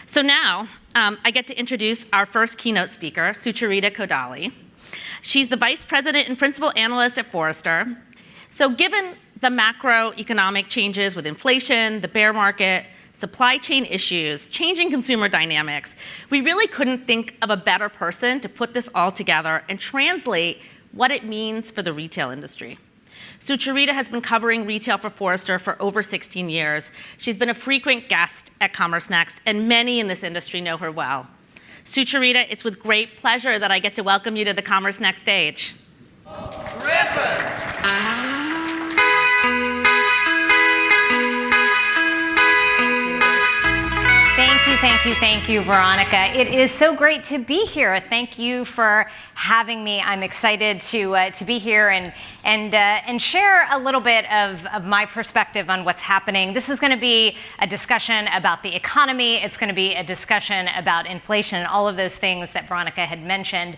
So now, I get to introduce our first keynote speaker, Sucharita Kodali. She's the Vice President and Principal Analyst at Forrester. So given the macroeconomic changes with inflation, the bear market, supply chain issues, changing consumer dynamics, we really couldn't think of a better person to put this all together and translate what it means for the retail industry. Sucharita has been covering retail for Forrester for over 16 years. She's been a frequent guest at CommerceNext, and many in this industry know her well. Sucharita, it's with great pleasure that I get to welcome you to the CommerceNext stage. Thank you, Veronica. It is so great to be here. Thank you for having me. I'm excited to be here and share a little bit of my perspective on what's happening. This is going to be a discussion about the economy. It's going to be a discussion about inflation and all of those things that Veronica had mentioned.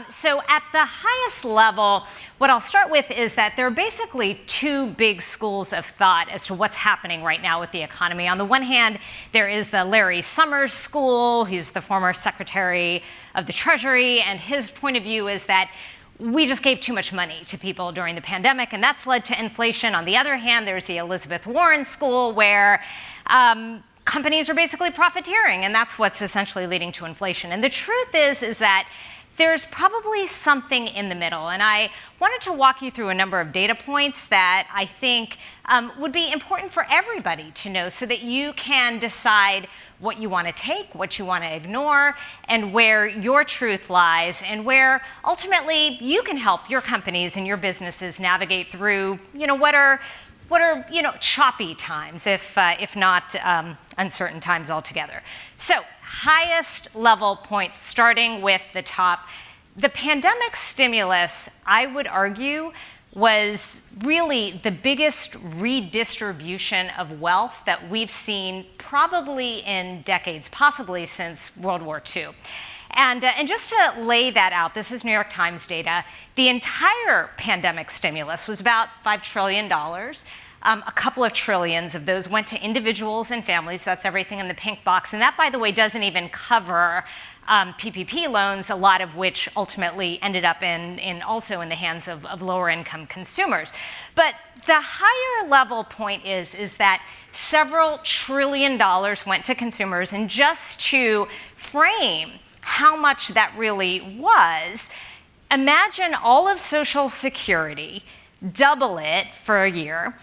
So at the highest level, what I'll start with is that there are basically two big schools of thought as to what's happening right now with the economy. On the one hand, there is the Larry Summers school. He's the former Secretary of the Treasury, and his point of view is that we just gave too much money to people during the pandemic, and that's led to inflation. On the other hand, there's the Elizabeth Warren school, where companies are basically profiteering, and that's what's essentially leading to inflation. And the truth is that there's probably something in the middle, and I wanted to walk you through a number of data points that I think would be important for everybody to know so that you can decide what you want to take, what you want to ignore, and where your truth lies, and where ultimately you can help your companies and your businesses navigate through, what are choppy times, if not uncertain times altogether. So, highest level point, starting with the top. The pandemic stimulus, I would argue, was really the biggest redistribution of wealth that we've seen probably in decades, possibly since World War II. And just to lay that out, this is New York Times data. The entire pandemic stimulus was about $5 trillion. A couple of trillions of those went to individuals and families. That's everything in the pink box. And that, by the way, doesn't even cover PPP loans, a lot of which ultimately ended up also in the hands of lower income consumers. But the higher level point is that several trillion dollars went to consumers. And just to frame how much that really was, imagine all of Social Security, double it for a year,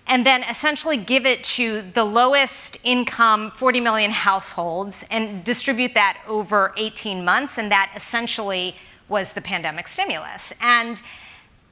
and then essentially give it to the lowest income 40 million households and distribute that over 18 months, and that essentially was the pandemic stimulus. And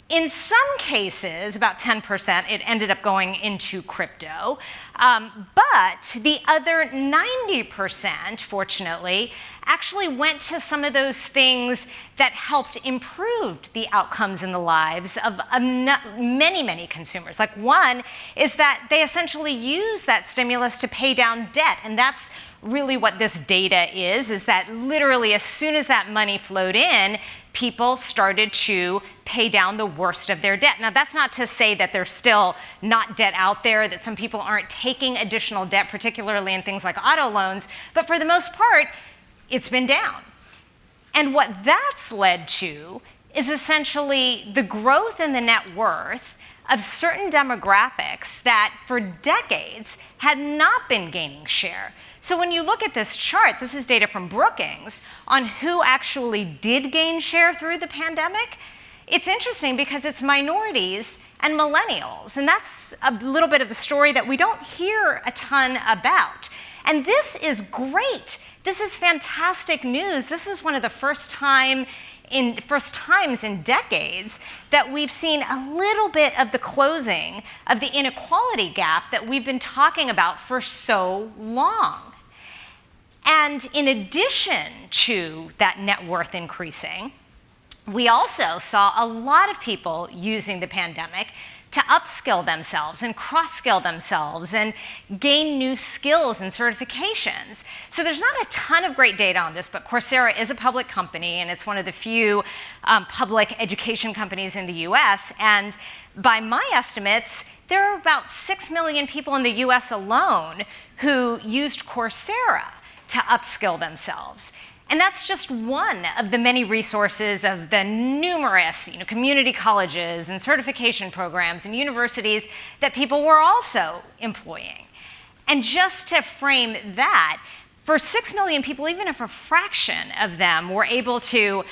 in some cases, about 10%, it ended up going into crypto. But the other 90%, fortunately, actually went to some of those things that helped improve the outcomes in the lives of many, many consumers. Like, one is that they essentially use that stimulus to pay down debt. And that's really what this data is that literally as soon as that money flowed in, people started to pay down the worst of their debt. Now, that's not to say that there's still not debt out there, that some people aren't taking additional debt, particularly in things like auto loans, but for the most part, it's been down. And what that's led to is essentially the growth in the net worth of certain demographics that for decades had not been gaining share. So when you look at this chart, this is data from Brookings on who actually did gain share through the pandemic. It's interesting because it's minorities and millennials. And that's a little bit of the story that we don't hear a ton about. And this is great. This is fantastic news. This is one of the first times in decades that we've seen a little bit of the closing of the inequality gap that we've been talking about for so long. And in addition to that net worth increasing, we also saw a lot of people using the pandemic to upskill themselves and cross-skill themselves and gain new skills and certifications. So there's not a ton of great data on this, but Coursera is a public company, and it's one of the few public education companies in the US. And by my estimates, there are about 6 million people in the US alone who used Coursera to upskill themselves. And that's just one of the many resources of the numerous community colleges and certification programs and universities that people were also employing. And just to frame that, for 6 million people, even if a fraction of them were able to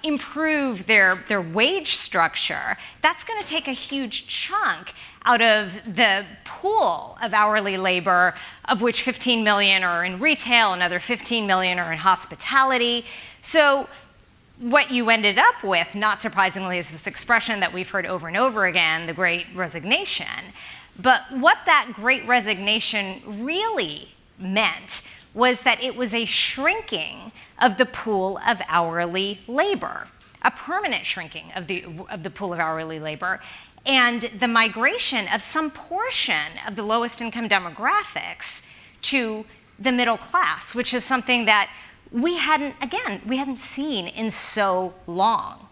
improve their wage structure, that's going to take a huge chunk out of the pool of hourly labor, of which 15 million are in retail, another 15 million are in hospitality. So what you ended up with, not surprisingly, is this expression that we've heard over and over again, the Great Resignation. But what that Great Resignation really meant was that it was a shrinking of the pool of hourly labor, a permanent shrinking of the pool of hourly labor, and the migration of some portion of the lowest income demographics to the middle class, which is something that we hadn't seen in so long.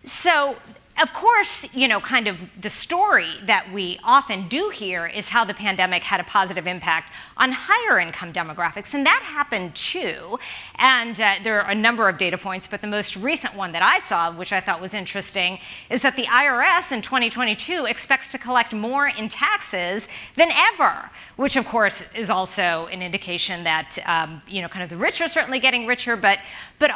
So, of course, kind of the story that we often do hear is how the pandemic had a positive impact on higher income demographics, and that happened too. And there are a number of data points, but the most recent one that I saw, which I thought was interesting, is that the IRS in 2022 expects to collect more in taxes than ever, which of course is also an indication that kind of the rich are certainly getting richer, but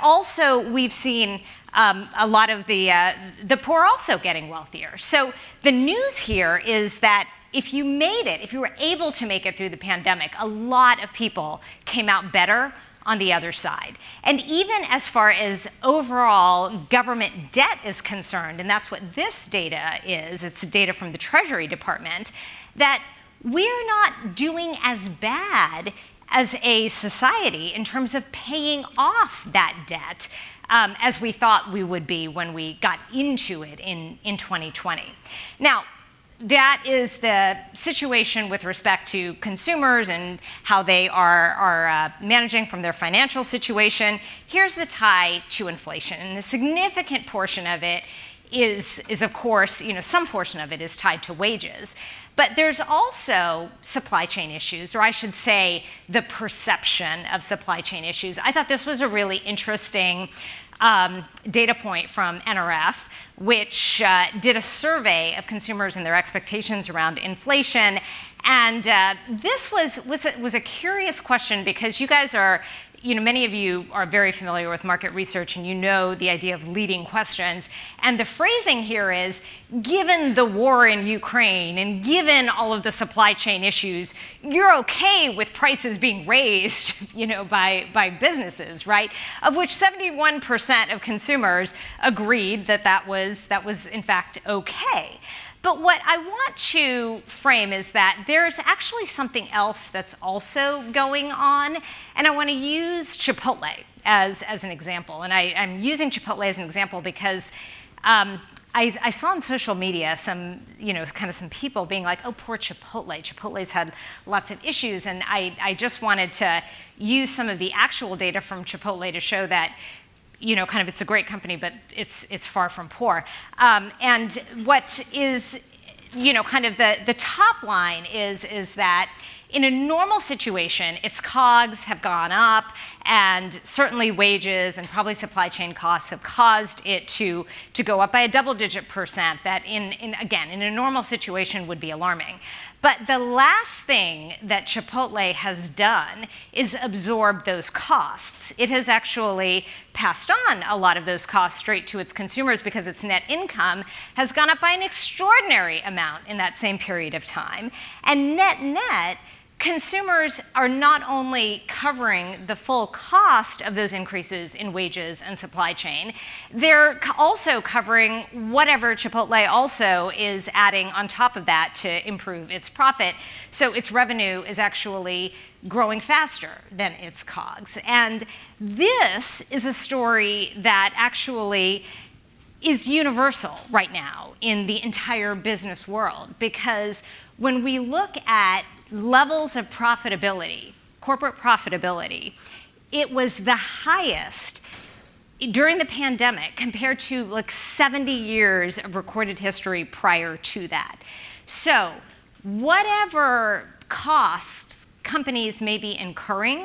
also we've seen a lot of the poor also getting wealthier. So the news here is that if you were able to make it through the pandemic, a lot of people came out better on the other side. And even as far as overall government debt is concerned, and that's what this data is, it's data from the Treasury Department, that we're not doing as bad as a society in terms of paying off that debt as we thought we would be when we got into it in 2020. Now, that is the situation with respect to consumers and how they are managing from their financial situation. Here's the tie to inflation, and a significant portion of it is of course, some portion of it is tied to wages. But there's also supply chain issues, or I should say the perception of supply chain issues. I thought this was a really interesting data point from NRF, which did a survey of consumers and their expectations around inflation. And this was a curious question because you guys are, many of you are very familiar with market research and you know the idea of leading questions. And the phrasing here is, given the war in Ukraine and given all of the supply chain issues, you're okay with prices being raised, by businesses, right? Of which 71% of consumers agreed that was in fact okay. But what I want to frame is that there's actually something else that's also going on, and I want to use Chipotle as an example. And I'm using Chipotle as an example because I saw on social media some people being like, oh, poor Chipotle. Chipotle's had lots of issues, and I just wanted to use some of the actual data from Chipotle to show that it's a great company, but it's far from poor. And what is, the top line is that in a normal situation, its COGS have gone up, and certainly wages and probably supply chain costs have caused it to go up by a double-digit percent. That in a normal situation would be alarming. But the last thing that Chipotle has done is absorb those costs. It has actually passed on a lot of those costs straight to its consumers because its net income has gone up by an extraordinary amount in that same period of time. And net, consumers are not only covering the full cost of those increases in wages and supply chain, they're also covering whatever Chipotle also is adding on top of that to improve its profit. So its revenue is actually growing faster than its COGS. And this is a story that actually is universal right now in the entire business world, because when we look at levels of profitability, corporate profitability, it was the highest during the pandemic compared to 70 years of recorded history prior to that. So whatever costs companies may be incurring,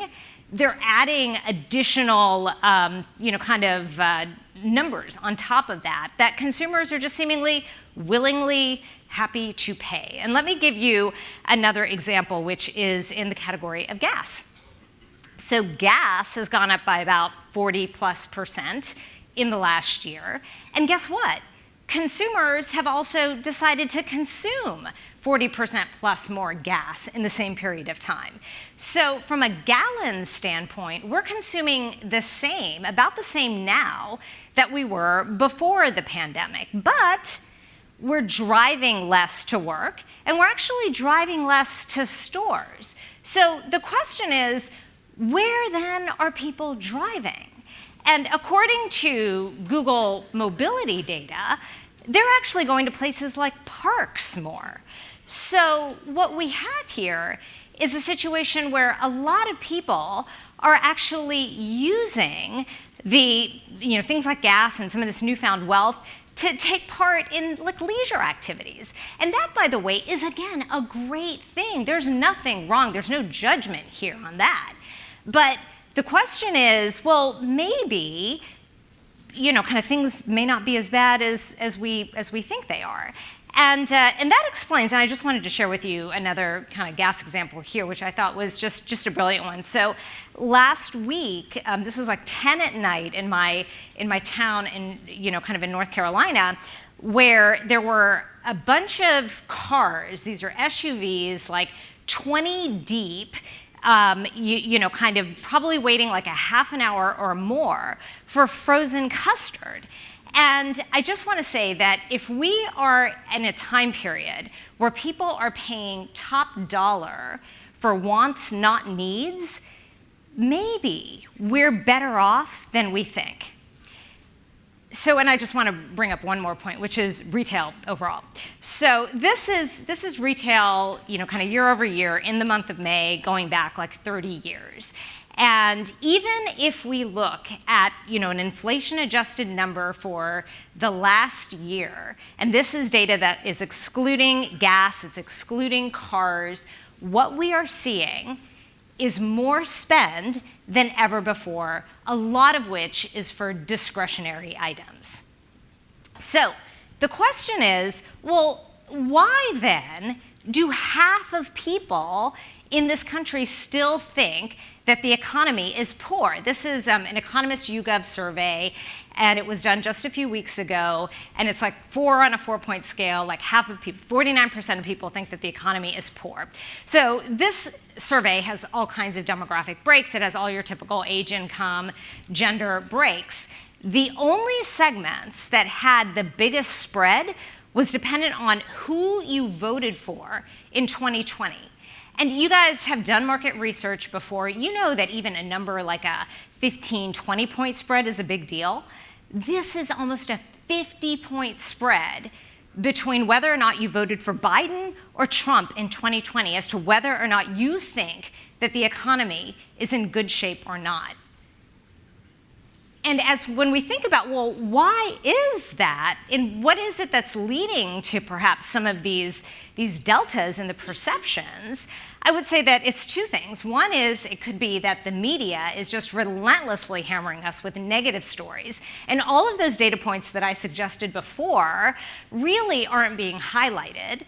they're adding additional, numbers on top of that consumers are just seemingly willingly happy to pay. And let me give you another example, which is in the category of gas. So gas has gone up by about 40+% in the last year. And guess what? Consumers have also decided to consume 40% plus more gas in the same period of time. So from a gallon standpoint, we're consuming about the same now that we were before the pandemic. But we're driving less to work, and we're actually driving less to stores. So the question is, where then are people driving? And according to Google mobility data, they're actually going to places like parks more. So what we have here is a situation where a lot of people are actually using things like gas and some of this newfound wealth to take part in leisure activities. And that, by the way, is again a great thing. There's nothing wrong. There's no judgment here on that. But the question is, well, maybe things may not be as bad as we think they are. And that explains, and I just wanted to share with you another kind of gas example here, which I thought was just a brilliant one. So last week, this was like 10 at night in my town in North Carolina, where there were a bunch of cars. These are SUVs, like 20 deep, probably waiting like a half an hour or more for frozen custard. And I just want to say that if we are in a time period where people are paying top dollar for wants, not needs, maybe we're better off than we think. So, and I just want to bring up one more point, which is retail overall. So this is retail, year over year in the month of May, going back like 30 years. And even if we look at, an inflation-adjusted number for the last year, and this is data that is excluding gas, it's excluding cars, what we are seeing is more spend than ever before, a lot of which is for discretionary items. So the question is, well, why then do half of people in this country still think that the economy is poor? This is an Economist YouGov survey, and it was done just a few weeks ago, and it's like 4 on a 4-point scale, like half of people, 49% of people think that the economy is poor. So this survey has all kinds of demographic breaks. It has all your typical age, income, gender breaks. The only segments that had the biggest spread was dependent on who you voted for in 2020. And you guys have done market research before. You know that even a number like a 15, 20-point spread is a big deal. This is almost a 50-point spread between whether or not you voted for Biden or Trump in 2020 as to whether or not you think that the economy is in good shape or not. And when we think about, well, why is that? And what is it that's leading to perhaps some of these deltas in the perceptions? I would say that it's two things. One is it could be that the media is just relentlessly hammering us with negative stories. And all of those data points that I suggested before really aren't being highlighted.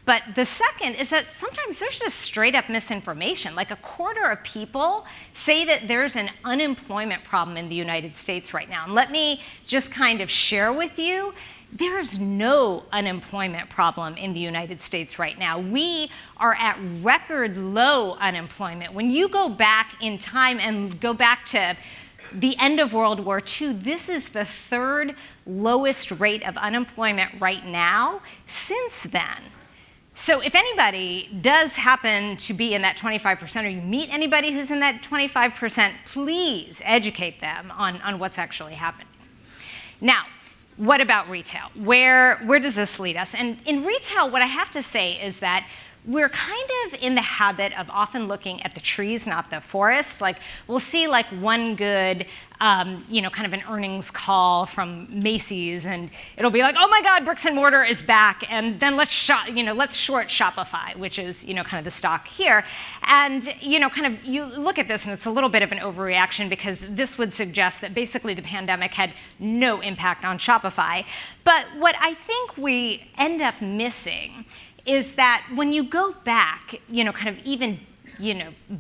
But the second is that sometimes there's just straight up misinformation. Like a quarter of people say that there's an unemployment problem in the United States right now. And let me just kind of share with you, there's no unemployment problem in the United States right now. We are at record low unemployment. When you go back in time and go back to the end of World War II, this is the third lowest rate of unemployment right now since then. So if anybody does happen to be in that 25%, or you meet anybody who's in that 25%, please educate them on what's actually happening. Now, what about retail? Where does this lead us? And in retail, what I have to say is that we're kind of in the habit of often looking at the trees, not the forest. Like, we'll see like one good, kind of an earnings call from Macy's, and it'll be like, oh my God, bricks and mortar is back, and then let's short Shopify, which is, kind of the stock here. And, kind of you look at this, and it's a little bit of an overreaction because this would suggest that basically the pandemic had no impact on Shopify. But what I think we end up missing is that when you go back, kind of even,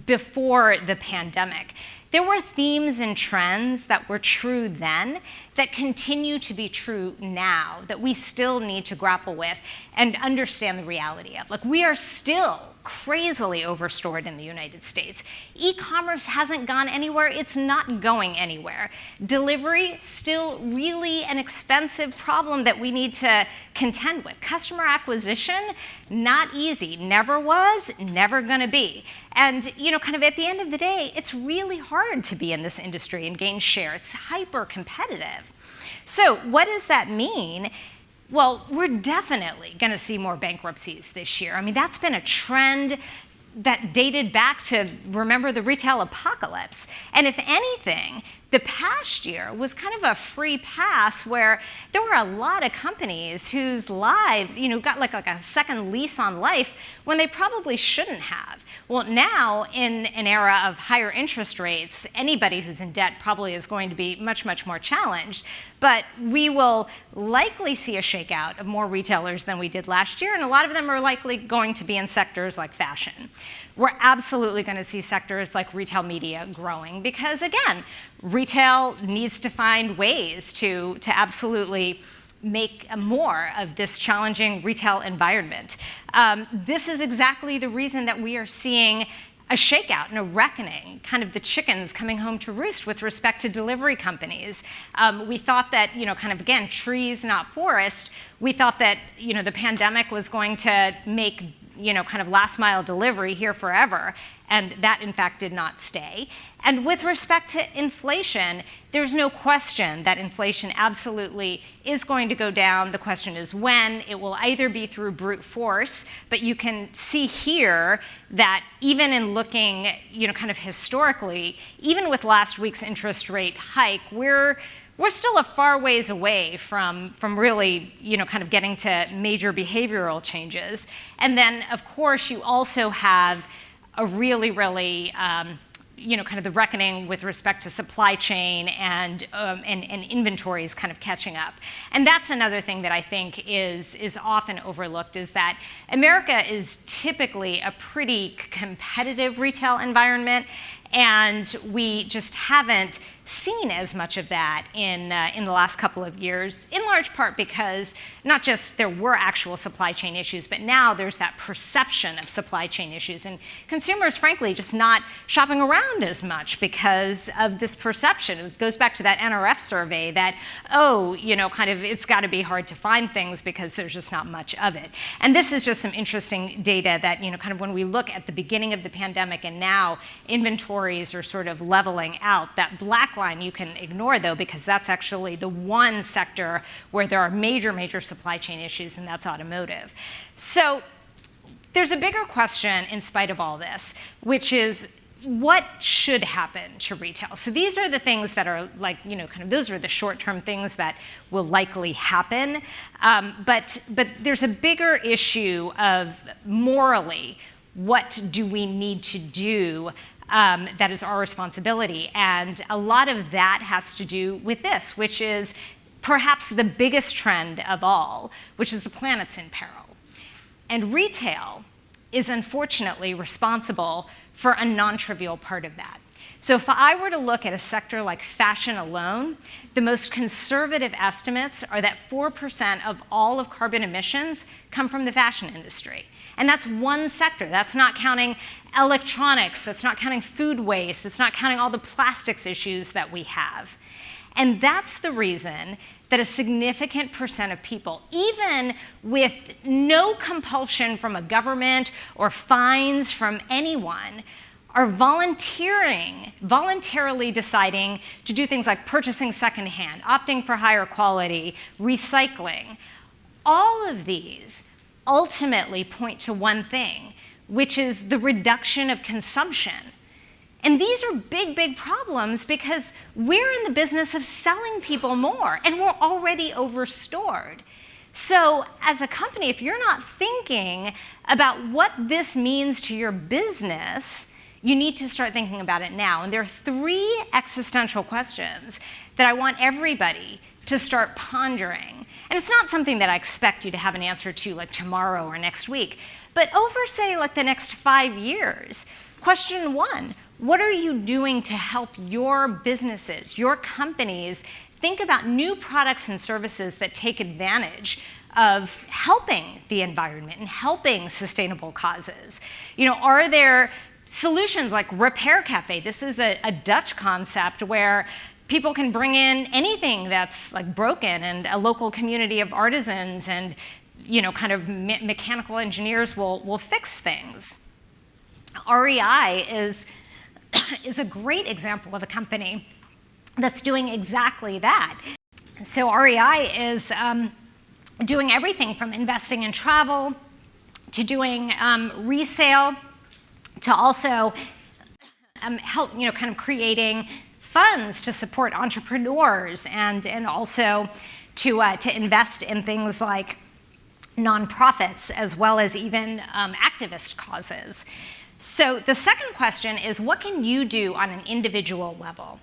before the pandemic, there were themes and trends that were true then that continue to be true now, that we still need to grapple with and understand the reality of. Like, we are still crazily overstored in the United States. E-commerce hasn't gone anywhere. It's not going anywhere. Delivery, still really an expensive problem that we need to contend with. Customer acquisition, not easy. Never was, never gonna be. And, kind of at the end of the day, it's really hard to be in this industry and gain share. It's hyper competitive. So what does that mean? Well, we're definitely going to see more bankruptcies this year. I mean, that's been a trend that dated back to, remember, the retail apocalypse. And if anything, the past year was kind of a free pass where there were a lot of companies whose lives, got like a second lease on life when they probably shouldn't have. Well, now, in an era of higher interest rates, anybody who's in debt probably is going to be much, much more challenged. But we will likely see a shakeout of more retailers than we did last year, and a lot of them are likely going to be in sectors like fashion. We're absolutely going to see sectors like retail media growing because, again, retail needs to find ways to absolutely make more of this challenging retail environment. This is exactly the reason that we are seeing a shakeout and a reckoning, kind of the chickens coming home to roost with respect to delivery companies. We thought that, kind of, again, trees, not forest. We thought that, the pandemic was going to make, kind of last mile delivery here forever. And that, in fact, did not stay. And with respect to inflation, there's no question that inflation absolutely is going to go down. The question is when. It will either be through brute force, but you can see here that even in looking, kind of historically, even with last week's interest rate hike, we're still a far ways away from really, kind of getting to major behavioral changes. And then, of course, you also have a really, kind of the reckoning with respect to supply chain and inventories kind of catching up. And that's another thing that I think is often overlooked, is that America is typically a pretty competitive retail environment, and we just haven't seen as much of that in the last couple of years, in large part because not just there were actual supply chain issues, but now there's that perception of supply chain issues, and consumers, frankly, just not shopping around as much because of this perception. It goes back to that NRF survey that, kind of it's got to be hard to find things because there's just not much of it. And this is just some interesting data that, kind of when we look at the beginning of the pandemic and now inventories are sort of leveling out. That black line you can ignore, though, because that's actually the one sector where there are major, major supply chain issues, and that's automotive. So there's a bigger question in spite of all this, which is what should happen to retail? So these are the things that are like, kind of those are the short-term things that will likely happen. But there's a bigger issue of morally, what do we need to do that is our responsibility? And a lot of that has to do with this, which is perhaps the biggest trend of all, which is the planet's in peril. And retail is unfortunately responsible for a non-trivial part of that. So if I were to look at a sector like fashion alone, the most conservative estimates are that 4% of all of carbon emissions come from the fashion industry. And that's one sector. That's not counting electronics. That's not counting food waste. It's not counting all the plastics issues that we have. And that's the reason that a significant percent of people, even with no compulsion from a government or fines from anyone, are voluntarily deciding to do things like purchasing secondhand, opting for higher quality, recycling. All of these ultimately point to one thing, which is the reduction of consumption. And these are big, big problems because we're in the business of selling people more, and we're already overstored. So as a company, if you're not thinking about what this means to your business, you need to start thinking about it now. And there are 3 existential questions that I want everybody to start pondering. And it's not something that I expect you to have an answer to like tomorrow or next week, but over, say, like the next 5 years. Question 1, what are you doing to help your businesses, your companies, think about new products and services that take advantage of helping the environment and helping sustainable causes? You know, are there solutions like Repair Cafe? This is a Dutch concept where people can bring in anything that's like broken, and a local community of artisans and, you know, kind of mechanical engineers will fix things. REI is a great example of a company that's doing exactly that. So REI is doing everything from investing in travel to doing resale to also help, you know, kind of creating funds to support entrepreneurs and also to invest in things like nonprofits as well as even activist causes. So the second question is, what can you do on an individual level?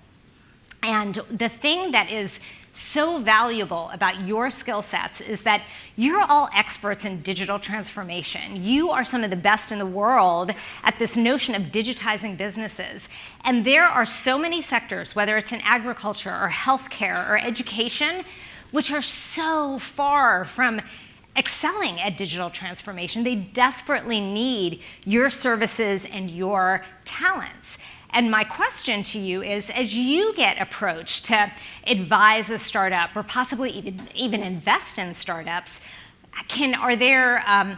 And the thing that is so valuable about your skill sets is that you're all experts in digital transformation. You are some of the best in the world at this notion of digitizing businesses. And there are so many sectors, whether it's in agriculture or healthcare or education, which are so far from excelling at digital transformation. They desperately need your services and your talents. And my question to you is, as you get approached to advise a startup or possibly even invest in startups, are there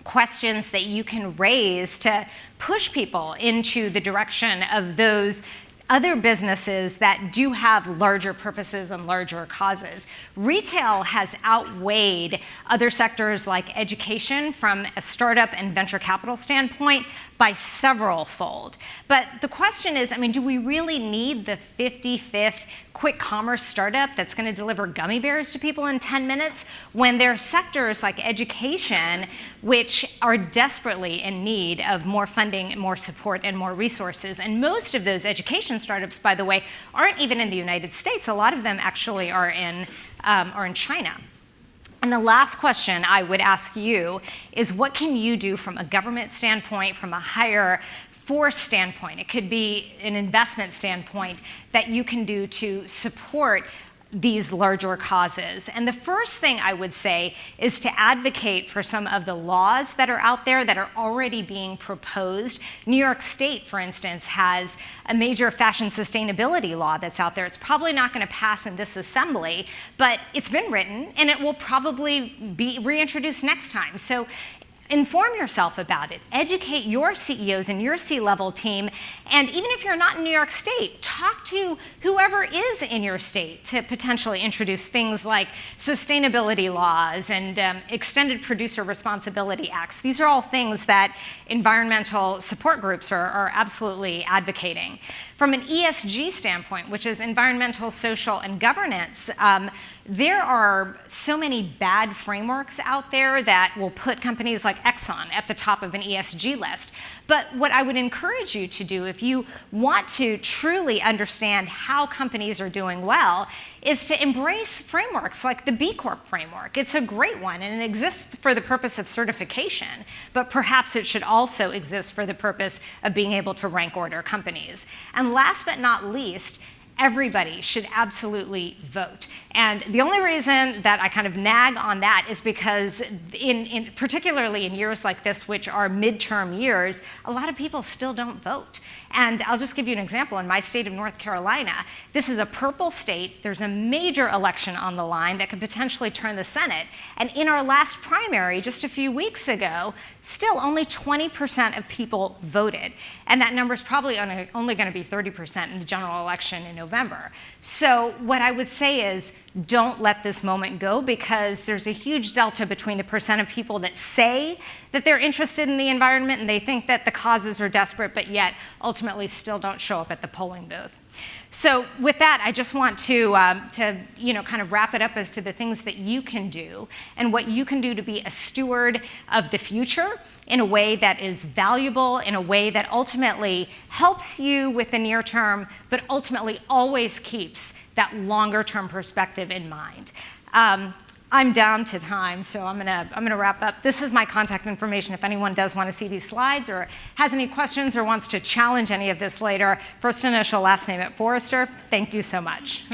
questions that you can raise to push people into the direction of those other businesses that do have larger purposes and larger causes? Retail has outweighed other sectors like education from a startup and venture capital standpoint by several-fold. But the question is, I mean, do we really need the 55th quick commerce startup that's going to deliver gummy bears to people in 10 minutes when there are sectors like education which are desperately in need of more funding, more support, and more resources? And most of those education startups, by the way, aren't even in the United States. A lot of them actually are in China. And the last question I would ask you is, what can you do from a government standpoint, from a higher force standpoint? It could be an investment standpoint that you can do to support these larger causes. And the first thing I would say is to advocate for some of the laws that are out there that are already being proposed. New York State, for instance, has a major fashion sustainability law that's out there. It's probably not going to pass in this assembly, but it's been written and it will probably be reintroduced next time. So inform yourself about it. Educate your CEOs and your C-level team. And even if you're not in New York State, talk to whoever is in your state to potentially introduce things like sustainability laws and extended producer responsibility acts. These are all things that environmental support groups are absolutely advocating. From an ESG standpoint, which is environmental, social, and governance, there are so many bad frameworks out there that will put companies like Exxon at the top of an ESG list. But what I would encourage you to do, if you want to truly understand how companies are doing well, is to embrace frameworks like the B Corp framework. It's a great one, and it exists for the purpose of certification, but perhaps it should also exist for the purpose of being able to rank order companies. And last but not least, everybody should absolutely vote. And the only reason that I kind of nag on that is because particularly in years like this, which are midterm years, a lot of people still don't vote. And I'll just give you an example. In my state of North Carolina, this is a purple state. There's a major election on the line that could potentially turn the Senate. And in our last primary just a few weeks ago, still only 20% of people voted. And that number is probably only going to be 30% in the general election in November. So what I would say is, don't let this moment go, because there's a huge delta between the percent of people that say that they're interested in the environment and they think that the causes are desperate, but yet ultimately still don't show up at the polling booth. So with that, I just want to kind of wrap it up as to the things that you can do and what you can do to be a steward of the future in a way that is valuable, in a way that ultimately helps you with the near term, but ultimately always keeps that longer term perspective in mind. I'm down to time, so I'm gonna wrap up. This is my contact information if anyone does want to see these slides or has any questions or wants to challenge any of this later. First initial, last name at Forrester. Thank you so much.